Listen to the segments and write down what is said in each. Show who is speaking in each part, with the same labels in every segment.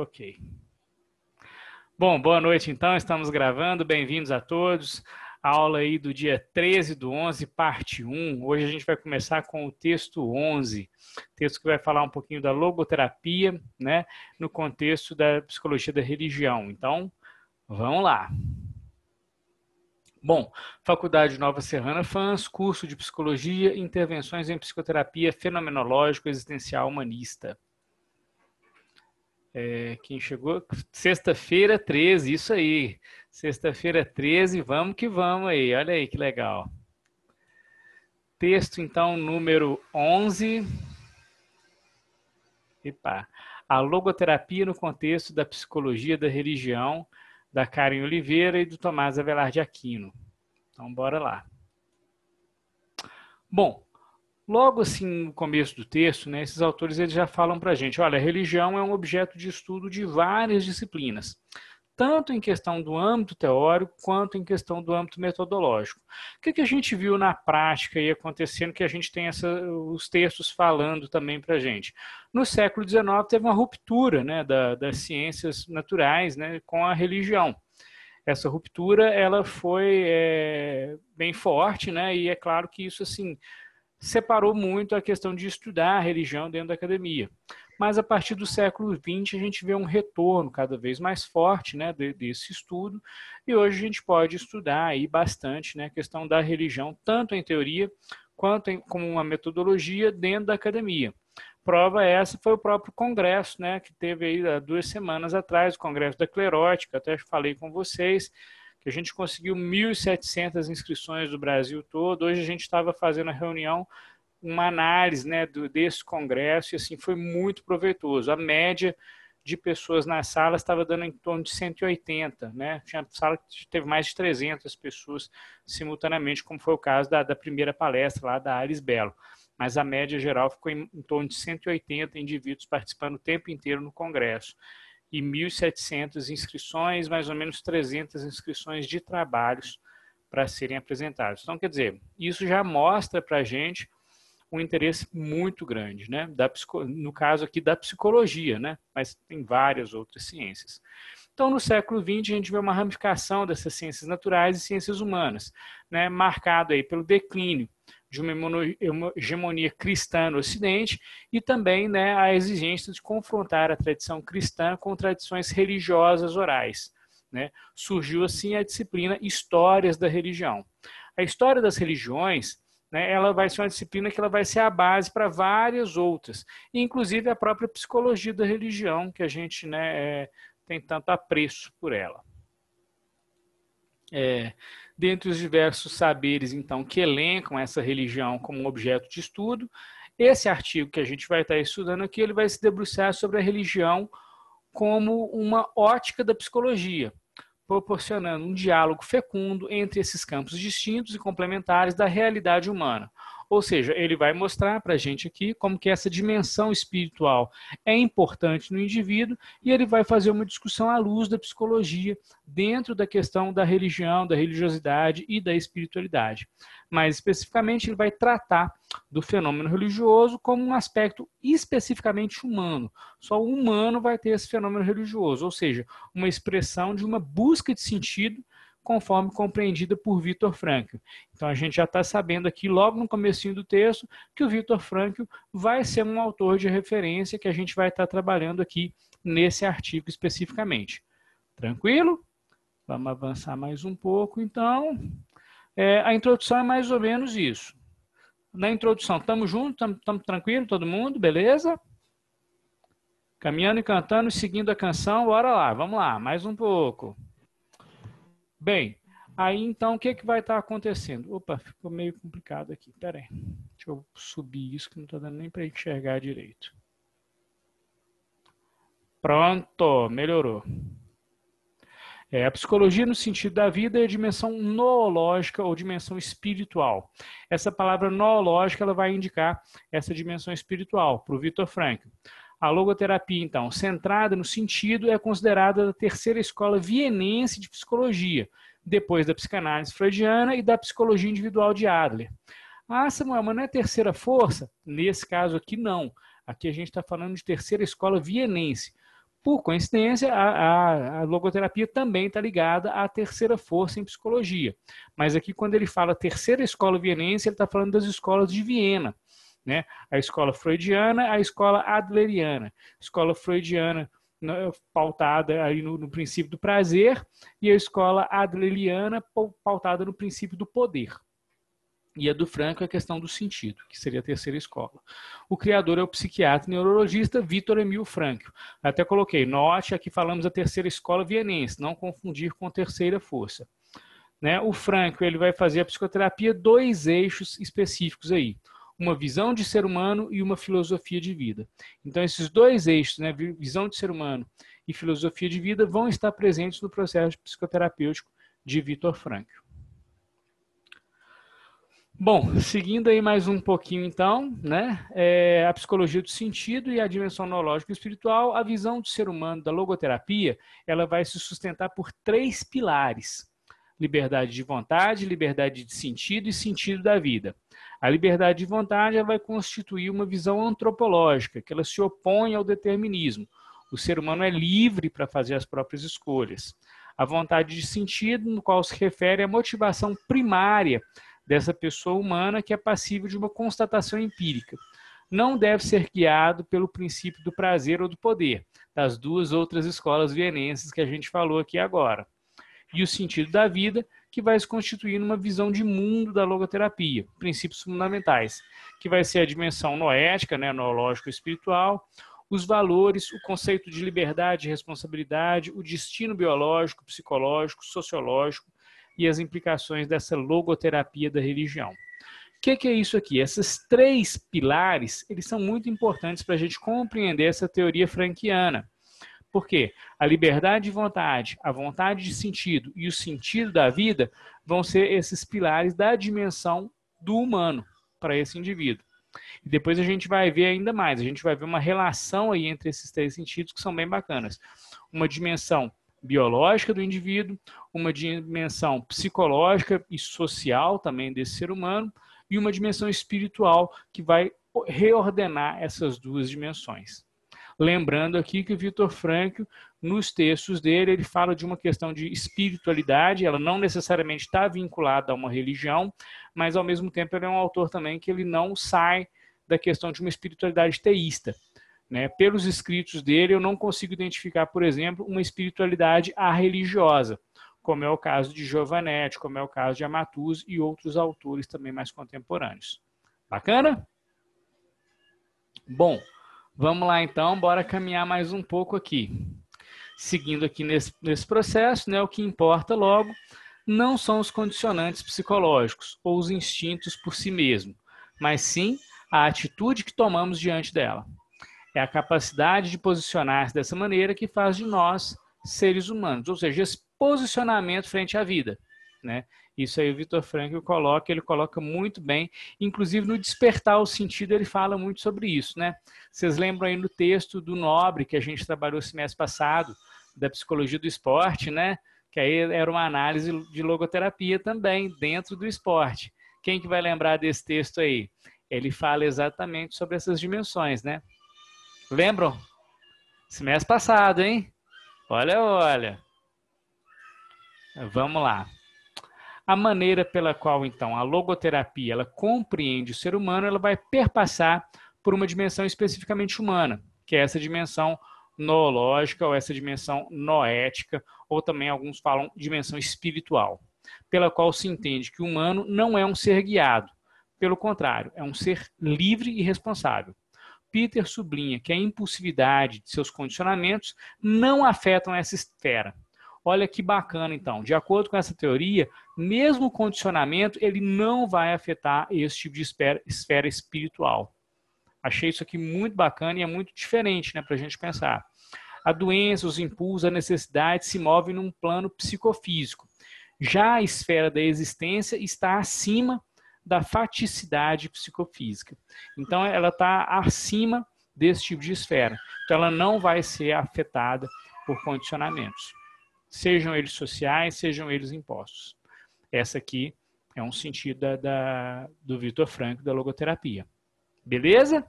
Speaker 1: Ok. Bom, boa noite então, estamos gravando, bem-vindos a todos. A aula aí do dia 13/11, parte 1. Hoje a gente vai começar com o texto 11, texto que vai falar um pouquinho da logoterapia, né, no contexto da psicologia da religião. Então, vamos lá. Bom, Faculdade Nova Serrana FANS, curso de Psicologia, Intervenções em Psicoterapia Fenomenológico-Existencial Humanista. Quem chegou? Sexta-feira 13, isso aí. Sexta-feira 13, vamos que vamos aí. Olha aí que legal. Texto, então, número 11. Epa. A logoterapia no contexto da psicologia da religião, da Karen Oliveira e do Tomás Avelar de Aquino. Então, bora lá. Bom, logo assim no começo do texto, né, esses autores eles já falam para a gente, olha, a religião é um objeto de estudo de várias disciplinas, tanto em questão do âmbito teórico, quanto em questão do âmbito metodológico. O que a gente viu na prática aí acontecendo, que a gente tem os textos falando também para a gente? No século XIX teve uma ruptura, né, das ciências naturais, né, com a religião. Essa ruptura ela foi bem forte, né, e é claro que isso assim separou muito a questão de estudar a religião dentro da academia. Mas a partir do século XX a gente vê um retorno cada vez mais forte, né, desse estudo, e hoje a gente pode estudar aí bastante, né, a questão da religião, tanto em teoria quanto como uma metodologia dentro da academia. Prova essa foi o próprio congresso, né, que teve aí há 2 semanas atrás, o congresso da Clerótica, até falei com vocês, que a gente conseguiu 1.700 inscrições do Brasil todo. Hoje a gente estava fazendo a reunião, uma análise, né, desse congresso, e assim, foi muito proveitoso. A média de pessoas na sala estava dando em torno de 180, né? Tinha sala que teve mais de 300 pessoas simultaneamente, como foi o caso da primeira palestra lá da Aris Belo. Mas a média geral ficou em torno de 180 indivíduos participando o tempo inteiro no congresso. E 1.700 inscrições, mais ou menos 300 inscrições de trabalhos para serem apresentados. Então, quer dizer, isso já mostra para a gente um interesse muito grande, né? No caso aqui da psicologia, né? Mas tem várias outras ciências. Então, no século XX, a gente vê uma ramificação dessas ciências naturais e ciências humanas, né? Marcado aí pelo declínio de uma hegemonia cristã no Ocidente e também, né, a exigência de confrontar a tradição cristã com tradições religiosas orais, né? Surgiu assim a disciplina Histórias da Religião. A história das religiões, né, ela vai ser uma disciplina que ela vai ser a base para várias outras, inclusive a própria psicologia da religião, que a gente, né, tem tanto apreço por ela. Dentre os diversos saberes, então, que elencam essa religião como um objeto de estudo, esse artigo que a gente vai estar estudando aqui, ele vai se debruçar sobre a religião como uma ótica da psicologia, proporcionando um diálogo fecundo entre esses campos distintos e complementares da realidade humana. Ou seja, ele vai mostrar para a gente aqui como que essa dimensão espiritual é importante no indivíduo e ele vai fazer uma discussão à luz da psicologia dentro da questão da religião, da religiosidade e da espiritualidade. Mais especificamente, ele vai tratar do fenômeno religioso como um aspecto especificamente humano. Só o humano vai ter esse fenômeno religioso, ou seja, uma expressão de uma busca de sentido conforme compreendida por Viktor Frankl. Então a gente já está sabendo aqui, logo no comecinho do texto, que o Viktor Frankl vai ser um autor de referência que a gente vai estar trabalhando aqui nesse artigo especificamente. Tranquilo? Vamos avançar mais um pouco, então. A introdução é mais ou menos isso. Na introdução, estamos juntos, estamos tranquilos, todo mundo, beleza? Caminhando e cantando, seguindo a canção, bora lá, vamos lá, mais um pouco. Bem, aí então o que vai estar acontecendo? Opa, ficou meio complicado aqui, peraí. Deixa eu subir isso que não está dando nem para enxergar direito. Pronto, melhorou. A psicologia no sentido da vida é a dimensão noológica ou dimensão espiritual. Essa palavra noológica ela vai indicar essa dimensão espiritual para o Viktor Frankl. A logoterapia, então, centrada no sentido, é considerada a terceira escola vienense de psicologia, depois da psicanálise freudiana e da psicologia individual de Adler. Ah, Samuel, mas não é terceira força? Nesse caso aqui, não. Aqui a gente está falando de terceira escola vienense. Por coincidência, a logoterapia também está ligada à terceira força em psicologia. Mas aqui, quando ele fala terceira escola vienense, ele está falando das escolas de Viena, né? A escola freudiana, a escola adleriana. Escola freudiana, né, pautada aí no princípio do prazer, e a escola adleriana pautada no princípio do poder. E a do Frankl é a questão do sentido, que seria a terceira escola. O criador é o psiquiatra e neurologista Viktor Emil Frankl. Até coloquei, note, aqui falamos da terceira escola vienense, não confundir com a terceira força. Né? O Frankl ele vai fazer a psicoterapia 2 eixos específicos aí. Uma visão de ser humano e uma filosofia de vida. Então, esses 2 eixos, né, visão de ser humano e filosofia de vida, vão estar presentes no processo psicoterapêutico de Viktor Frankl. Bom, seguindo aí mais um pouquinho então, né, a psicologia do sentido e a dimensão neurológica e espiritual, a visão do ser humano da logoterapia, ela vai se sustentar por 3 pilares: liberdade de vontade, liberdade de sentido e sentido da vida. A liberdade de vontade ela vai constituir uma visão antropológica, que ela se opõe ao determinismo. O ser humano é livre para fazer as próprias escolhas. A vontade de sentido, no qual se refere à motivação primária dessa pessoa humana que é passível de uma constatação empírica. Não deve ser guiado pelo princípio do prazer ou do poder, das 2 outras escolas vienenses que a gente falou aqui agora. E o sentido da vida, que vai se constituir numa visão de mundo da logoterapia, princípios fundamentais, que vai ser a dimensão noética, né, noológico-espiritual, os valores, o conceito de liberdade e responsabilidade, o destino biológico, psicológico, sociológico, e as implicações dessa logoterapia da religião. O que é isso aqui? Esses 3 pilares, eles são muito importantes para a gente compreender essa teoria frankliana. Por quê? A liberdade de vontade, a vontade de sentido e o sentido da vida vão ser esses pilares da dimensão do humano para esse indivíduo. E depois a gente vai ver ainda mais, a gente vai ver uma relação aí entre esses 3 sentidos que são bem bacanas. Uma dimensão biológica do indivíduo, uma dimensão psicológica e social também desse ser humano, e uma dimensão espiritual que vai reordenar essas 2 dimensões. Lembrando aqui que o Viktor Frankl, nos textos dele, ele fala de uma questão de espiritualidade, ela não necessariamente está vinculada a uma religião, mas ao mesmo tempo ele é um autor também que ele não sai da questão de uma espiritualidade teísta. Né? Pelos escritos dele, eu não consigo identificar, por exemplo, uma espiritualidade arreligiosa, como é o caso de Giovanetti, como é o caso de Amatuzzi e outros autores também mais contemporâneos. Bacana? Bom, vamos lá então, bora caminhar mais um pouco aqui. Seguindo aqui nesse processo, né, o que importa logo não são os condicionantes psicológicos ou os instintos por si mesmo, mas sim a atitude que tomamos diante dela. É a capacidade de posicionar-se dessa maneira que faz de nós seres humanos, ou seja, esse posicionamento frente à vida. Né? Isso aí o Viktor Frankl ele coloca muito bem, inclusive no Despertar o Sentido ele fala muito sobre isso. Né? Vocês lembram aí no texto do Nobre, que a gente trabalhou semestre passado, da psicologia do esporte, né? Que aí era uma análise de logoterapia também, dentro do esporte. Quem que vai lembrar desse texto aí? Ele fala exatamente sobre essas dimensões, né? Lembram? Semestre passado, hein? Olha, olha. Vamos lá. A maneira pela qual, então, a logoterapia ela compreende o ser humano, ela vai perpassar por uma dimensão especificamente humana, que é essa dimensão noológica ou essa dimensão noética, ou também alguns falam dimensão espiritual, pela qual se entende que o humano não é um ser guiado, pelo contrário, é um ser livre e responsável. Peter sublinha que a impulsividade de seus condicionamentos não afetam essa esfera. Olha que bacana, então. De acordo com essa teoria, mesmo o condicionamento, ele não vai afetar esse tipo de esfera espiritual. Achei isso aqui muito bacana e é muito diferente, né, para a gente pensar. A doença, os impulsos, a necessidade se movem num plano psicofísico. Já a esfera da existência está acima da faticidade psicofísica. Então, ela está acima desse tipo de esfera. Então, ela não vai ser afetada por condicionamentos, sejam eles sociais, sejam eles impostos. Essa aqui é um sentido do Viktor Frankl, da logoterapia. Beleza?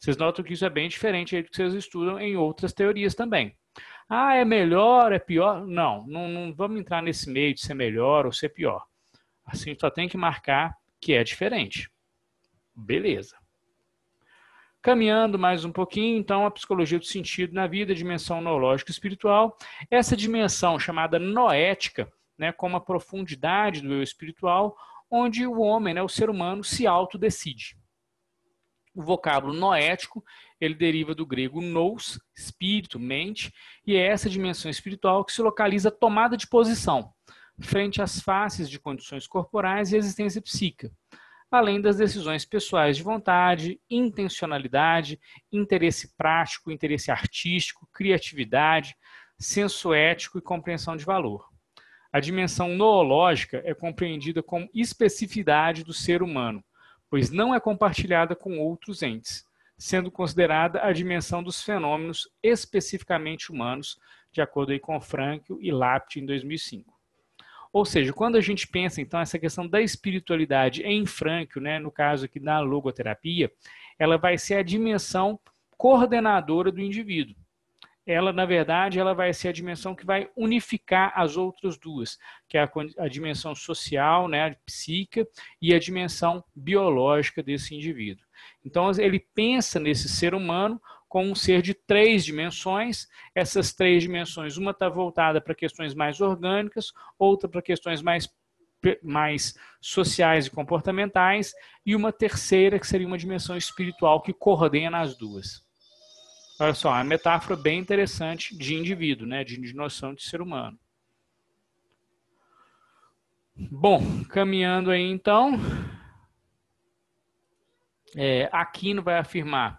Speaker 1: Vocês notam que isso é bem diferente aí do que vocês estudam em outras teorias também. Ah, é melhor, é pior? Não, não vamos entrar nesse meio de ser melhor ou ser pior. Assim, só tem que marcar que é diferente. Beleza. Caminhando mais um pouquinho, então, a psicologia do sentido na vida, dimensão noológica e espiritual. Essa dimensão chamada noética, né, como a profundidade do eu espiritual, onde o homem, né, o ser humano, se autodecide. O vocábulo noético, ele deriva do grego nous, espírito, mente, e é essa dimensão espiritual que se localiza a tomada de posição frente às faces de condições corporais e existência psíquica, além das decisões pessoais de vontade, intencionalidade, interesse prático, interesse artístico, criatividade, senso ético e compreensão de valor. A dimensão noológica é compreendida como especificidade do ser humano, pois não é compartilhada com outros entes, sendo considerada a dimensão dos fenômenos especificamente humanos, de acordo aí com Frankl e Lapte em 2005. Ou seja, quando a gente pensa, então, essa questão da espiritualidade em Frankl, né, no caso aqui da logoterapia, ela vai ser a dimensão coordenadora do indivíduo. Ela, na verdade, ela vai ser a dimensão que vai unificar as outras duas, que é a dimensão social, né, a psíquica, e a dimensão biológica desse indivíduo. Então, ele pensa nesse ser humano como um ser de 3 dimensões. Essas 3 dimensões, uma está voltada para questões mais orgânicas, outra para questões mais sociais e comportamentais, e uma terceira que seria uma dimensão espiritual que coordena as duas. Olha só, uma metáfora bem interessante de indivíduo, né, de noção de ser humano. Bom, caminhando aí então, Aquino vai afirmar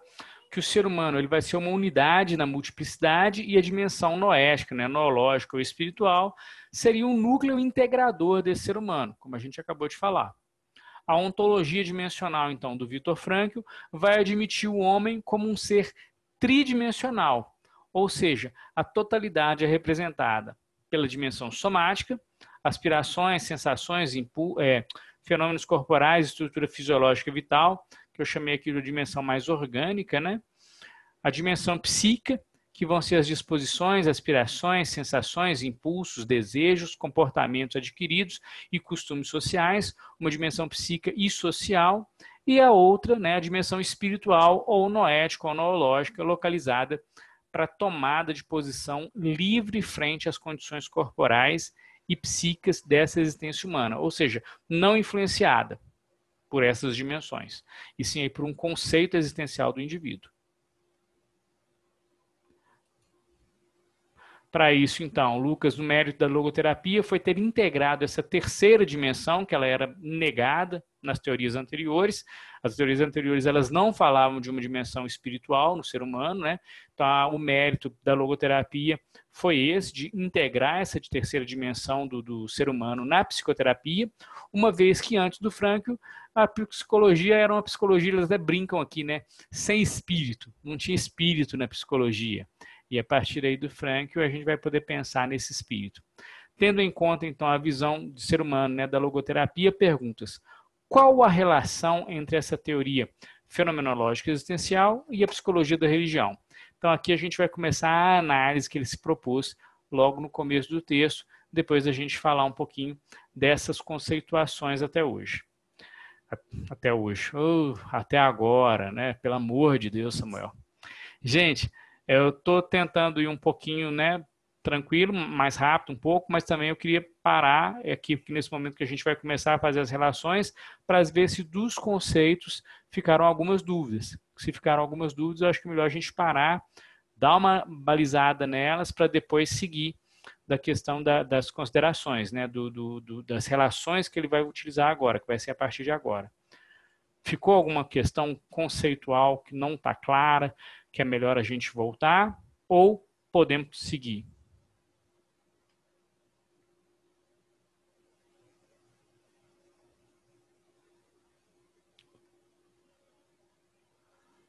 Speaker 1: que o ser humano ele vai ser uma unidade na multiplicidade e a dimensão noética, né, noológica ou espiritual, seria um núcleo integrador desse ser humano, como a gente acabou de falar. A ontologia dimensional, então, do Viktor Frankl vai admitir o homem como um ser tridimensional, ou seja, a totalidade é representada pela dimensão somática, aspirações, sensações, fenômenos corporais, estrutura fisiológica vital, que eu chamei aqui de dimensão mais orgânica, né? A dimensão psíquica, que vão ser as disposições, aspirações, sensações, impulsos, desejos, comportamentos adquiridos e costumes sociais, uma dimensão psíquica e social, e a outra, né, a dimensão espiritual ou noética ou noológica, localizada para tomada de posição livre frente às condições corporais e psíquicas dessa existência humana, ou seja, não influenciada por essas dimensões, e sim aí por um conceito existencial do indivíduo. Para isso, então, Lucas, no mérito da logoterapia, foi ter integrado essa terceira dimensão, que ela era negada nas teorias anteriores. As teorias anteriores elas não falavam de uma dimensão espiritual no ser humano, né? Então, o mérito da logoterapia foi esse, de integrar essa terceira dimensão do ser humano na psicoterapia, uma vez que antes do Frankl, a psicologia era uma psicologia, eles até brincam aqui, né? Sem espírito, não tinha espírito na psicologia. E a partir aí do Frankl, a gente vai poder pensar nesse espírito. Tendo em conta, então, a visão de ser humano, né, da logoterapia, perguntas: qual a relação entre essa teoria fenomenológica existencial e a psicologia da religião? Então, aqui a gente vai começar a análise que ele se propôs logo no começo do texto, depois a gente falar um pouquinho dessas conceituações até hoje. Até agora, né? Pelo amor de Deus, Samuel. Gente, eu estou tentando ir um pouquinho, né, tranquilo, mais rápido um pouco, mas também eu queria parar aqui nesse momento que a gente vai começar a fazer as relações para ver se dos conceitos ficaram algumas dúvidas. Se ficaram algumas dúvidas, eu acho que é melhor a gente parar, dar uma balizada nelas para depois seguir da questão das considerações, né, das relações que ele vai utilizar agora, que vai ser a partir de agora. Ficou alguma questão conceitual que não está clara, que é melhor a gente voltar, ou podemos seguir?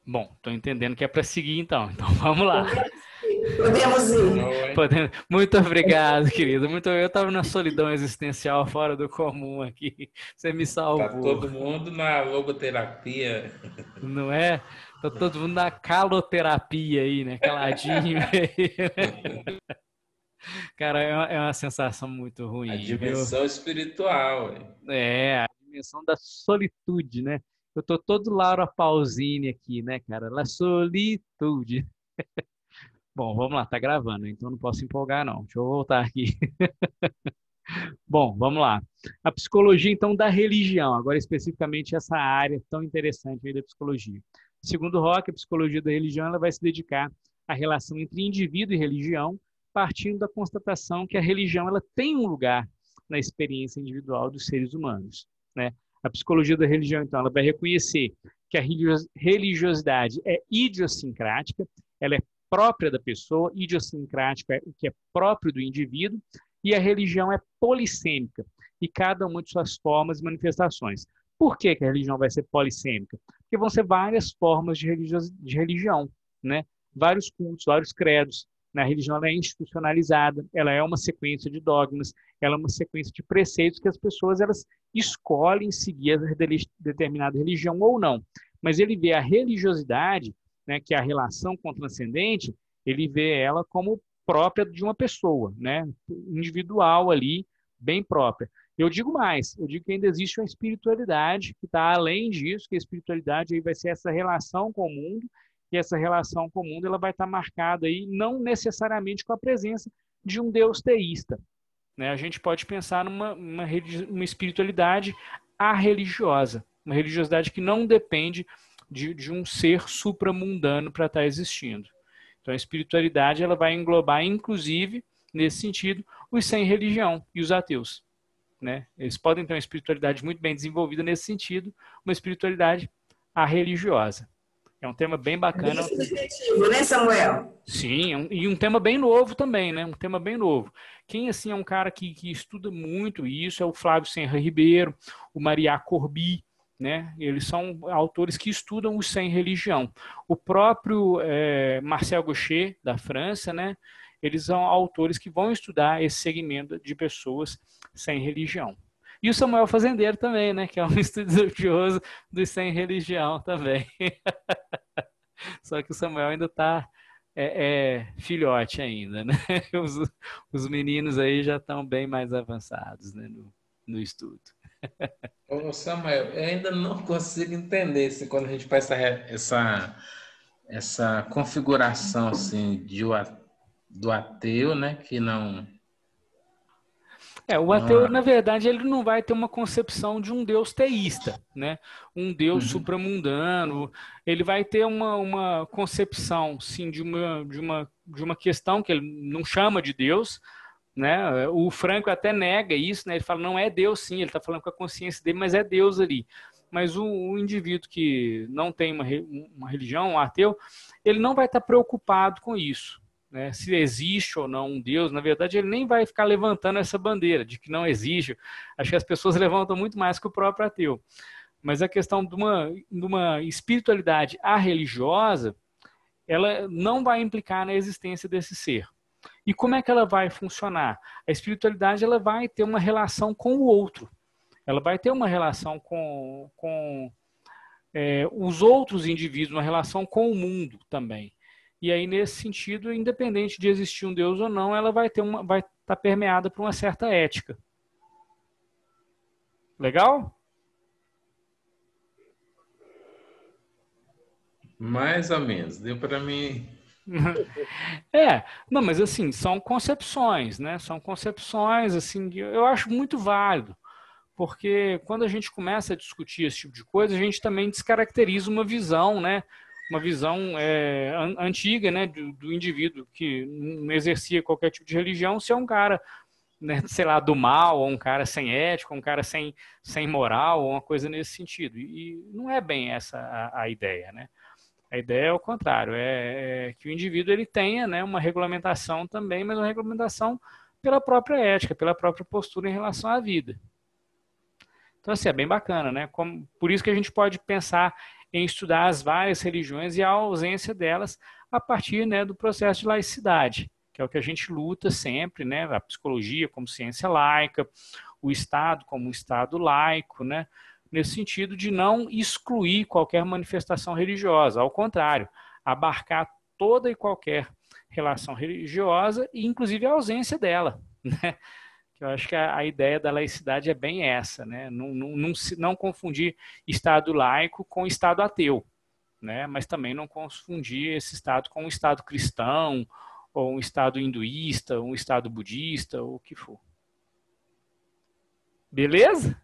Speaker 1: Bom, estou entendendo que é para seguir então. Então vamos lá.
Speaker 2: Podemos ir.
Speaker 1: Muito obrigado, querido. Eu estava na solidão existencial fora do comum aqui. Você me salvou.
Speaker 3: Tá todo mundo na logoterapia.
Speaker 1: Não é? Tá todo mundo na caloterapia aí, né? Caladinho. Cara, é uma sensação muito
Speaker 3: A
Speaker 1: ruim, viu?
Speaker 3: dimensão espiritual.
Speaker 1: A dimensão da solitude, né? Eu tô todo Laura Pausini aqui, né, cara? La solitude. Bom, vamos lá, tá gravando, então não posso empolgar, não. Deixa eu voltar aqui. Bom, vamos lá. A psicologia, então, da religião, agora especificamente essa área tão interessante aí da psicologia. Segundo Rock, a psicologia da religião ela vai se dedicar à relação entre indivíduo e religião, partindo da constatação que a religião ela tem um lugar na experiência individual dos seres humanos, né? A psicologia da religião, então, ela vai reconhecer que a religiosidade é idiosincrática, ela é própria da pessoa, idiosincrática é o que é próprio do indivíduo, e a religião é polissêmica, e cada uma de suas formas e manifestações. Por que a religião vai ser polissêmica? Porque vão ser várias formas de religião, né? Vários cultos, vários credos. A religião ela é institucionalizada, ela é uma sequência de dogmas, ela é uma sequência de preceitos que as pessoas elas escolhem seguir a determinada religião ou não. Mas ele vê a religiosidade, né, que é a relação com o transcendente, ele vê ela como própria de uma pessoa, né, individual ali, bem própria. Eu digo mais, eu digo que ainda existe uma espiritualidade que está além disso, que a espiritualidade aí vai ser essa relação com o mundo, e essa relação com o mundo ela vai estar marcada aí não necessariamente com a presença de um Deus teísta, né? A gente pode pensar numa espiritualidade arreligiosa, uma religiosidade que não depende de um ser supramundano para estar existindo. Então a espiritualidade ela vai englobar, inclusive, nesse sentido, os sem religião e os ateus, né? Eles podem ter uma espiritualidade muito bem desenvolvida nesse sentido, uma espiritualidade arreligiosa. É um tema bem bacana.
Speaker 2: Bem subjetivo, né, Samuel?
Speaker 1: Sim, e um tema bem novo também, né? Um tema bem novo. Quem, assim, é um cara que estuda muito isso é o Flávio Senra Ribeiro, o Mariá Corbi, né? Eles são autores que estudam os sem religião. O próprio Marcel Gauchet, da França, né? Eles são autores que vão estudar esse segmento de pessoas sem religião. E o Samuel Fazendeiro também, né? Que é um estudioso dos sem religião também. Só que o Samuel ainda está filhote ainda, né? Os meninos aí já estão bem mais avançados, né, no estudo.
Speaker 3: Ô Samuel, eu ainda não consigo entender se quando a gente faz essa configuração assim do ateu, né, que não...
Speaker 1: O ateu, na verdade, ele não vai ter uma concepção de um Deus teísta, né? Um Deus supramundano. Ele vai ter uma concepção, sim, de uma questão que ele não chama de Deus, né? O Franco até nega isso, né? Ele fala, não é Deus, sim, ele está falando com a consciência dele, mas é Deus ali. Mas o indivíduo que não tem uma religião, um ateu, ele não vai estar preocupado com isso, né? Se existe ou não um Deus, na verdade, ele nem vai ficar levantando essa bandeira de que não existe. Acho que as pessoas levantam muito mais que o próprio ateu. Mas a questão de uma espiritualidade arreligiosa, ela não vai implicar na existência desse ser. E como é que ela vai funcionar? A espiritualidade ela vai ter uma relação com o outro. Ela vai ter uma relação com os outros indivíduos, uma relação com o mundo também. E aí, nesse sentido, independente de existir um Deus ou não, ela vai estar permeada por uma certa ética. Legal?
Speaker 3: Mais ou menos, deu para mim.
Speaker 1: Não, mas assim, são concepções, né? São concepções, assim, que eu acho muito válido, porque quando a gente começa a discutir esse tipo de coisa, a gente também descaracteriza uma visão, né? Uma visão antiga, né? Do indivíduo que não exercia qualquer tipo de religião, se é um cara, né, sei lá, do mal, ou um cara sem ética, um cara sem moral, ou uma coisa nesse sentido. E não é bem essa a ideia, né? A ideia é o contrário, é que o indivíduo ele tenha, né, uma regulamentação também, mas uma regulamentação pela própria ética, pela própria postura em relação à vida. Então, assim, é bem bacana, né? Por isso que a gente pode pensar em estudar as várias religiões e a ausência delas a partir, né, do processo de laicidade, que é o que a gente luta sempre, né? A psicologia como ciência laica, o Estado como Estado laico, né? nesse sentido de não excluir qualquer manifestação religiosa, ao contrário, abarcar toda e qualquer relação religiosa e inclusive a ausência dela, né? Eu acho que a ideia da laicidade é bem essa, né? Não confundir Estado laico com Estado ateu, né? Mas também não confundir esse Estado com um Estado cristão, ou um Estado hinduísta, ou um Estado budista, ou o que for. Beleza?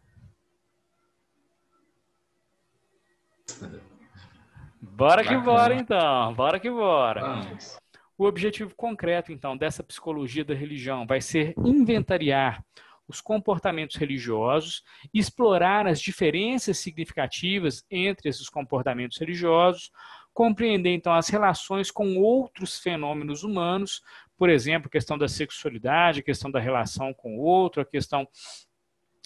Speaker 1: Bora que bora, então. Bora que bora.
Speaker 3: Vamos.
Speaker 1: O objetivo concreto, então, dessa psicologia da religião vai ser inventariar os comportamentos religiosos, explorar as diferenças significativas entre esses comportamentos religiosos, compreender, então, as relações com outros fenômenos humanos, por exemplo, a questão da sexualidade, a questão da relação com o outro, a questão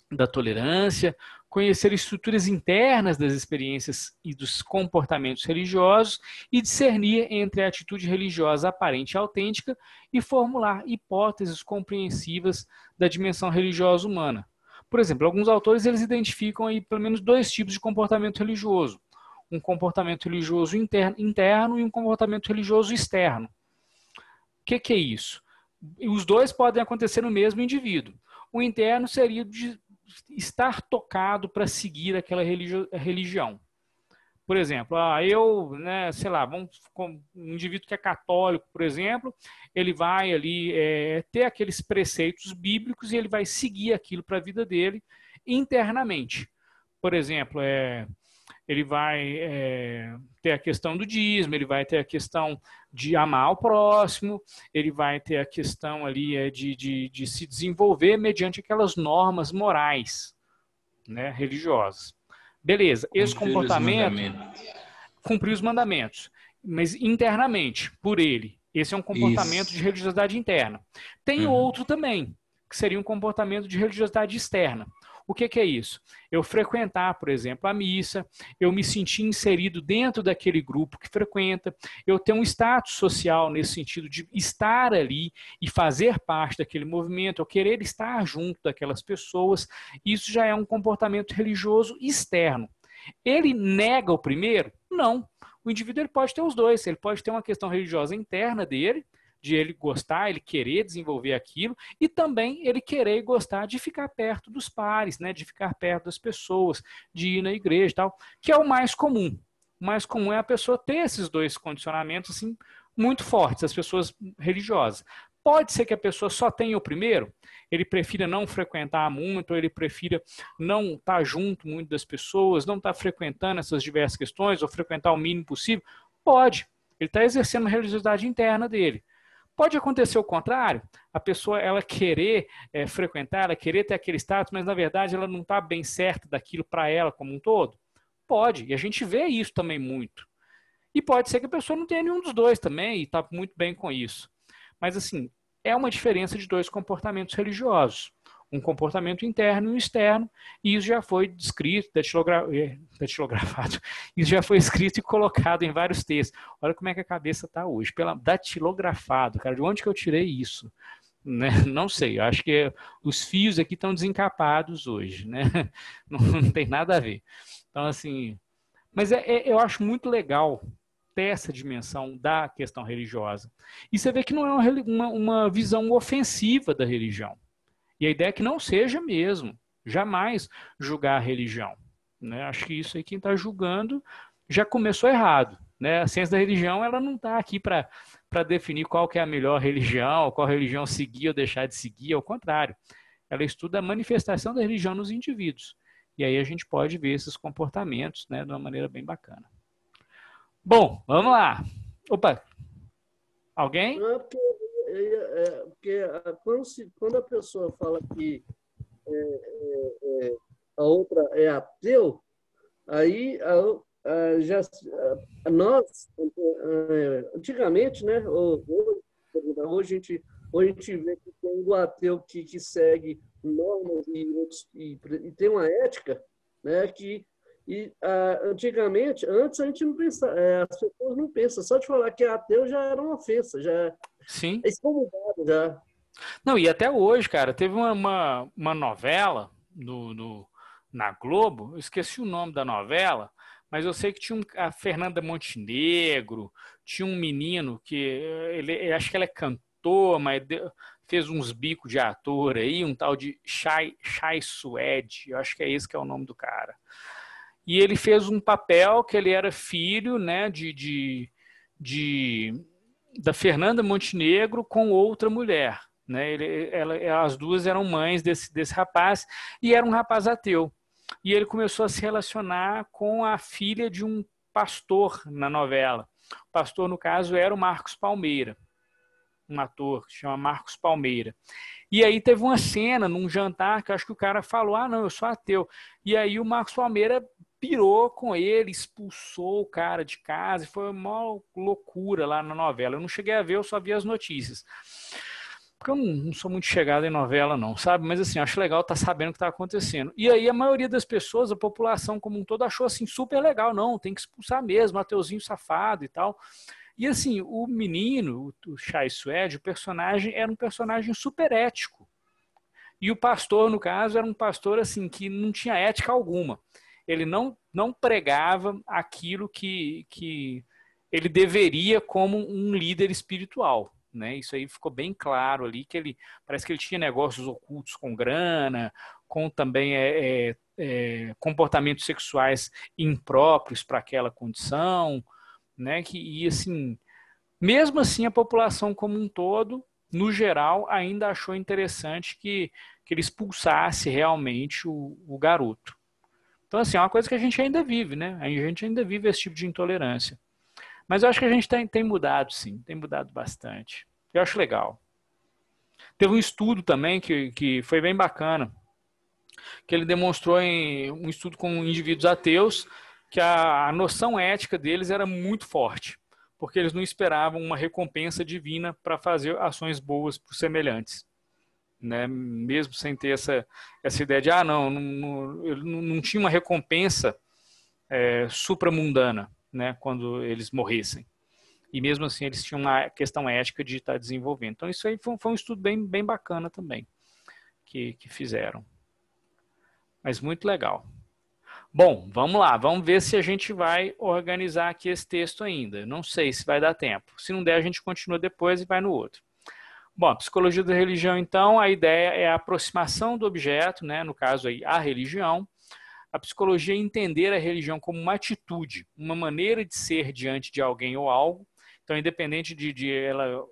Speaker 1: da tolerância, conhecer estruturas internas das experiências e dos comportamentos religiosos e discernir entre a atitude religiosa aparente e autêntica e formular hipóteses compreensivas da dimensão religiosa humana. Por exemplo, alguns autores eles identificam aí pelo menos 2 tipos de comportamento religioso. Um comportamento religioso interno e um comportamento religioso externo. O que é isso? Os 2 podem acontecer no mesmo indivíduo. O interno seria de estar tocado para seguir aquela religião. Por exemplo, sei lá, um indivíduo que é católico, por exemplo, ele vai ali ter aqueles preceitos bíblicos e ele vai seguir aquilo para a vida dele internamente. Por exemplo, ele vai ter a questão do dízimo, ele vai ter a questão de amar o próximo, ele vai ter a questão ali de se desenvolver mediante aquelas normas morais, né, religiosas. Beleza, esse comportamento... Cumprir os mandamentos, mas internamente, por ele. Esse é um comportamento de religiosidade interna. Tem outro também, que seria um comportamento de religiosidade externa. O que é isso? Eu frequentar, por exemplo, a missa, eu me sentir inserido dentro daquele grupo que frequenta, eu ter um status social nesse sentido de estar ali e fazer parte daquele movimento, eu querer estar junto daquelas pessoas, isso já é um comportamento religioso externo. Ele nega o primeiro? Não. O indivíduo ele pode ter os 2, ele pode ter uma questão religiosa interna dele, de ele gostar, ele querer desenvolver aquilo, e também ele querer e gostar de ficar perto dos pares, né, de ficar perto das pessoas, de ir na igreja e tal, que é o mais comum. O mais comum é a pessoa ter esses 2 condicionamentos assim, muito fortes, as pessoas religiosas. Pode ser que a pessoa só tenha o primeiro, ele prefira não frequentar muito, ou ele prefira não estar junto muito das pessoas, não estar frequentando essas diversas questões, ou frequentar o mínimo possível. Pode, ele está exercendo a religiosidade interna dele. Pode acontecer o contrário, a pessoa ela querer frequentar, ela querer ter aquele status, mas na verdade ela não está bem certa daquilo para ela como um todo? Pode, e a gente vê isso também muito. E pode ser que a pessoa não tenha nenhum dos 2 também e está muito bem com isso. Mas assim, é uma diferença de 2 comportamentos religiosos. Um comportamento interno e um externo, e isso já foi descrito, datilografado, isso já foi escrito e colocado em vários textos. Olha como é que a cabeça está hoje, datilografado, cara, de onde que eu tirei isso? Né? Não sei, eu acho que os fios aqui estão desencapados hoje, né? Não tem nada a ver. Então, assim, mas eu acho muito legal ter essa dimensão da questão religiosa. E você vê que não é uma visão ofensiva da religião. E a ideia é que não seja mesmo, jamais julgar a religião. Né? Acho que isso aí quem está julgando já começou errado. Né? A ciência da religião ela não está aqui para definir qual que é a melhor religião, qual religião seguir ou deixar de seguir, ao contrário. Ela estuda a manifestação da religião nos indivíduos. E aí a gente pode ver esses comportamentos, né, de uma maneira bem bacana. Bom, vamos lá. Opa, alguém?
Speaker 4: Não, quando a pessoa fala que a outra é ateu, aí nós, antigamente, né, hoje a gente vê que tem um ateu que segue normas e tem uma ética, né, antigamente, antes a gente não pensava, as pessoas não pensam, só de falar que é ateu já era uma ofensa, já
Speaker 1: Sim.
Speaker 4: é excomungado já.
Speaker 1: Não, e até hoje, cara, teve uma novela na Globo, eu esqueci o nome da novela, mas eu sei que tinha a Fernanda Montenegro, tinha um menino que acho que ela é cantor, mas fez uns bicos de ator aí, um tal de Chai Suede, eu acho que é esse que é o nome do cara. E ele fez um papel que ele era filho, né, da Fernanda Montenegro com outra mulher. Né? As duas eram mães desse rapaz e era um rapaz ateu. E ele começou a se relacionar com a filha de um pastor na novela. O pastor, no caso, era o Marcos Palmeira, um ator que se chama Marcos Palmeira. E aí teve uma cena num jantar que eu acho que o cara falou, não, eu sou ateu. E aí o Marcos Palmeira pirou com ele, expulsou o cara de casa, e foi uma loucura lá na novela. Eu não cheguei a ver, eu só vi as notícias. Porque eu não sou muito chegado em novela, não, sabe? Mas assim, acho legal estar sabendo o que está acontecendo. E aí a maioria das pessoas, a população como um todo, achou assim super legal. Não, tem que expulsar mesmo, ateuzinho safado e tal. E assim, o menino, o Chai Suede, o personagem, era um personagem super ético. E o pastor, no caso, era um pastor assim que não tinha ética alguma. Ele não pregava aquilo que ele deveria como um líder espiritual. Né? Isso aí ficou bem claro ali, que parece que ele tinha negócios ocultos com grana, com também comportamentos sexuais impróprios para aquela condição, né? E assim, mesmo assim a população como um todo, no geral, ainda achou interessante que ele expulsasse realmente o garoto. Então assim, é uma coisa que a gente ainda vive, né? A gente ainda vive esse tipo de intolerância. Mas eu acho que a gente tem mudado, sim, tem mudado bastante. Eu acho legal. Teve um estudo também que foi bem bacana, que ele demonstrou em um estudo com indivíduos ateus que a noção ética deles era muito forte, porque eles não esperavam uma recompensa divina para fazer ações boas para os semelhantes. Né? Mesmo sem ter essa ideia de, não tinha uma recompensa supramundana, né, quando eles morressem. E mesmo assim eles tinham uma questão ética de estar desenvolvendo. Então isso aí foi um estudo bem bacana também que fizeram. Mas muito legal. Bom, vamos lá, vamos ver se a gente vai organizar aqui esse texto ainda. Não sei se vai dar tempo. Se não der, a gente continua depois e vai no outro. Bom, a psicologia da religião, então, a ideia é a aproximação do objeto, né, no caso aí, a religião. A psicologia é entender a religião como uma atitude, uma maneira de ser diante de alguém ou algo. Então, independente de ela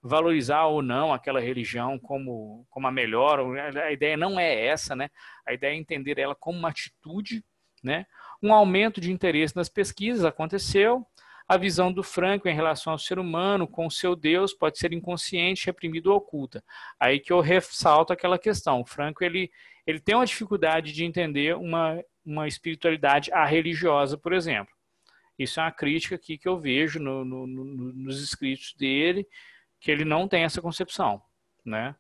Speaker 1: valorizar ou não aquela religião como a melhor, a ideia não é essa, né? A ideia é entender ela como uma atitude, né? Um aumento de interesse nas pesquisas aconteceu. A visão do Franco em relação ao ser humano com o seu Deus pode ser inconsciente, reprimida ou oculta. Aí que eu ressalto aquela questão. O Franco, ele tem uma dificuldade de entender uma espiritualidade religiosa, por exemplo. Isso é uma crítica aqui que eu vejo nos escritos dele, que ele não tem essa concepção, né?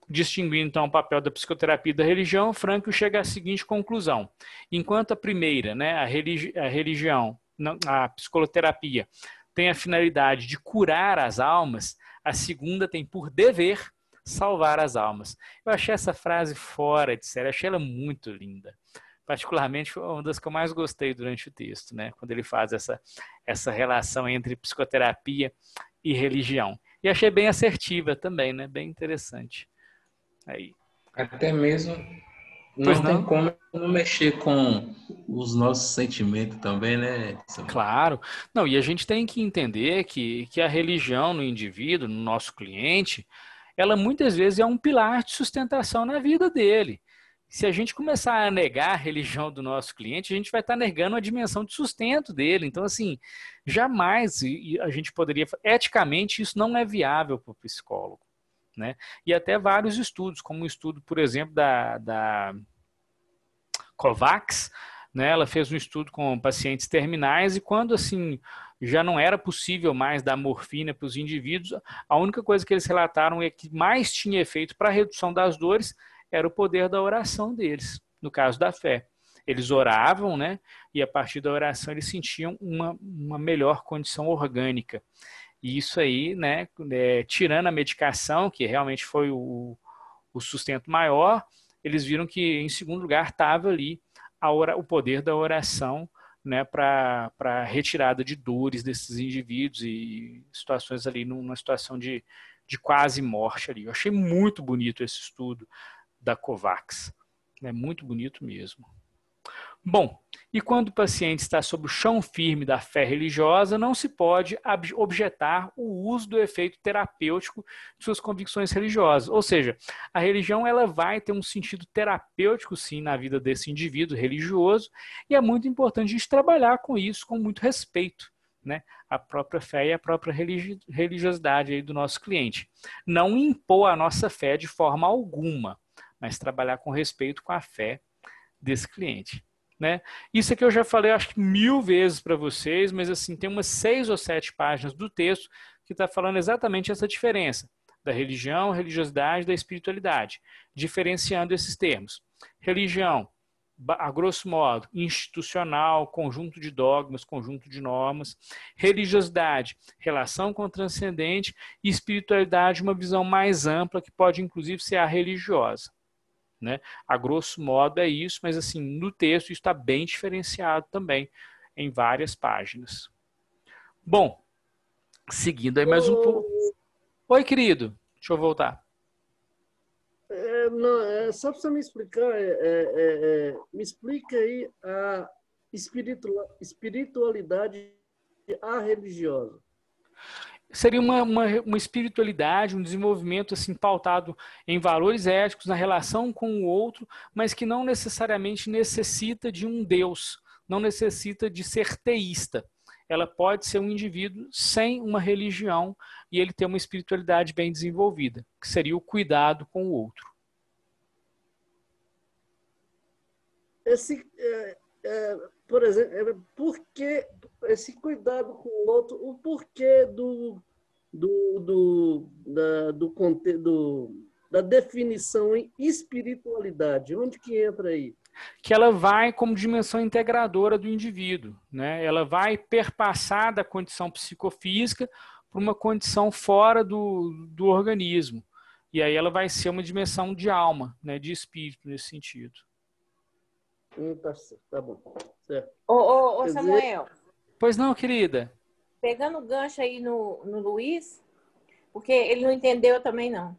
Speaker 1: Distinguindo, então, o papel da psicoterapia e da religião, Franco chega à seguinte conclusão. Enquanto a primeira, né, a religião, a psicoterapia, tem a finalidade de curar as almas, a segunda tem por dever salvar as almas. Eu achei essa frase fora de série, achei ela muito linda. Particularmente foi uma das que eu mais gostei durante o texto, né? Quando ele faz essa relação entre psicoterapia e religião. E achei bem assertiva também, né? Bem interessante. Aí.
Speaker 3: Até mesmo não tem como não mexer com os nossos sentimentos também, né?
Speaker 1: Claro. Não, e a gente tem que entender que a religião no indivíduo, no nosso cliente, ela muitas vezes é um pilar de sustentação na vida dele. Se a gente começar a negar a religião do nosso cliente, a gente vai estar negando a dimensão de sustento dele. Então, assim, jamais a gente poderia... Eticamente, isso não é viável para o psicólogo. Né? E até vários estudos, como o estudo, por exemplo, da Kovacs, né? Ela fez um estudo com pacientes terminais e quando, assim, já não era possível mais dar morfina para os indivíduos, a única coisa que eles relataram é que mais tinha efeito para a redução das dores era o poder da oração deles, no caso da fé. Eles oravam, né? E a partir da oração eles sentiam uma melhor condição orgânica. E isso aí, né? Tirando a medicação, que realmente foi o sustento maior, eles viram que, em segundo lugar, estava ali o poder da oração, né, para a retirada de dores desses indivíduos e situações ali, numa situação de quase morte ali. Eu achei muito bonito esse estudo da COVAX. É muito bonito mesmo. Bom, e quando o paciente está sob o chão firme da fé religiosa, não se pode objetar o uso do efeito terapêutico de suas convicções religiosas. Ou seja, a religião ela vai ter um sentido terapêutico, sim, na vida desse indivíduo religioso, e é muito importante a gente trabalhar com isso com muito respeito, né? A própria fé e a própria religiosidade aí do nosso cliente. Não impor a nossa fé de forma alguma, mas trabalhar com respeito com a fé desse cliente. Né? Isso aqui eu já falei acho que 1000 vezes para vocês, mas assim tem umas 6 ou 7 páginas do texto que está falando exatamente essa diferença da religião, religiosidade e da espiritualidade, diferenciando esses termos. Religião, a grosso modo, institucional, conjunto de dogmas, conjunto de normas. Religiosidade, relação com o transcendente. E espiritualidade, uma visão mais ampla que pode inclusive ser a religiosa. Né? A grosso modo é isso, mas assim, no texto isso está bem diferenciado também, em várias páginas. Bom, seguindo aí mais um pouco. Oi, querido, deixa eu voltar.
Speaker 4: Só para você me explicar, me explica aí a espiritualidade religiosa.
Speaker 1: Seria uma espiritualidade, um desenvolvimento assim pautado em valores éticos, na relação com o outro, mas que não necessariamente necessita de um Deus, não necessita de ser teísta. Ela pode ser um indivíduo sem uma religião e ele ter uma espiritualidade bem desenvolvida, que seria o cuidado com o outro.
Speaker 4: Por exemplo, por que esse cuidado com o outro, o porquê da definição em espiritualidade? Onde que entra aí?
Speaker 1: Que ela vai como dimensão integradora do indivíduo, né? Ela vai perpassar da condição psicofísica para uma condição fora do organismo. E aí ela vai ser uma dimensão de alma, né? De espírito nesse sentido.
Speaker 4: Tá bom. Certo.
Speaker 5: Ô Samuel.
Speaker 1: Pois não, querida?
Speaker 5: Pegando o gancho aí no Luiz, porque ele não entendeu também não.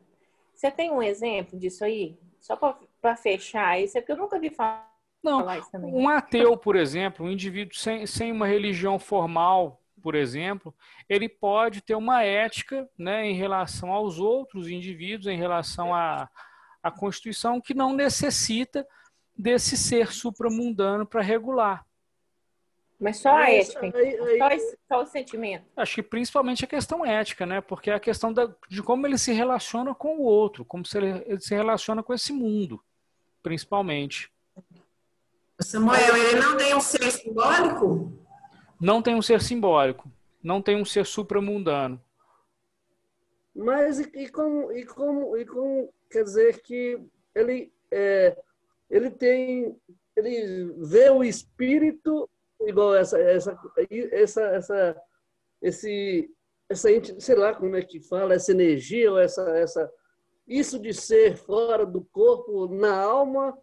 Speaker 5: Você tem um exemplo disso aí? Só para fechar isso, é porque eu nunca vi falar isso também.
Speaker 1: Um ateu, por exemplo, um indivíduo sem uma religião formal, por exemplo, ele pode ter uma ética, né, em relação aos outros indivíduos, em relação à Constituição, que não necessita desse ser supramundano para regular.
Speaker 5: Mas só a ética, só o sentimento.
Speaker 1: Acho que principalmente a questão ética, né? Porque é a questão de como ele se relaciona com o outro, como ele se relaciona com esse mundo, principalmente.
Speaker 2: Samuel, ele não tem um ser simbólico?
Speaker 1: Não tem um ser simbólico, não tem um ser supramundano.
Speaker 4: Mas e como quer dizer que ele vê o espírito igual sei lá como é que fala, essa energia ou isso de ser fora do corpo, na alma,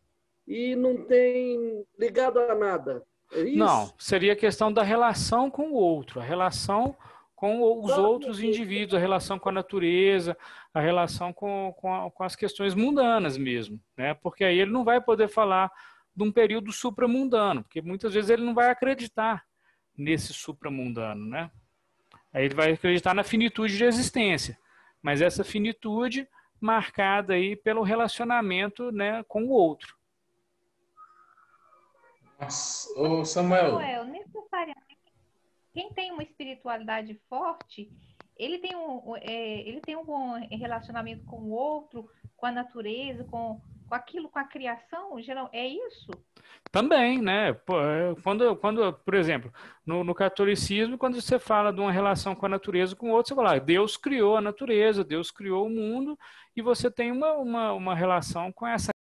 Speaker 4: e não tem ligado a nada. É isso?
Speaker 1: Não, seria a questão da relação com o outro, a relação com os outros indivíduos, a relação com a natureza, a relação com as questões mundanas mesmo, né? Porque aí ele não vai poder falar de um período supramundano, porque muitas vezes ele não vai acreditar nesse supramundano, né? Aí ele vai acreditar na finitude de existência, mas essa finitude marcada aí pelo relacionamento, né, com o outro.
Speaker 3: Ô Samuel,
Speaker 6: necessariamente, quem tem uma espiritualidade forte, ele tem um bom relacionamento com o outro, com a natureza, com aquilo, com a criação, geral, é isso?
Speaker 1: Também, né? Quando, por exemplo, no catolicismo, quando você fala de uma relação com a natureza com o outro, você fala, Deus criou a natureza, Deus criou o mundo, e você tem uma relação com essa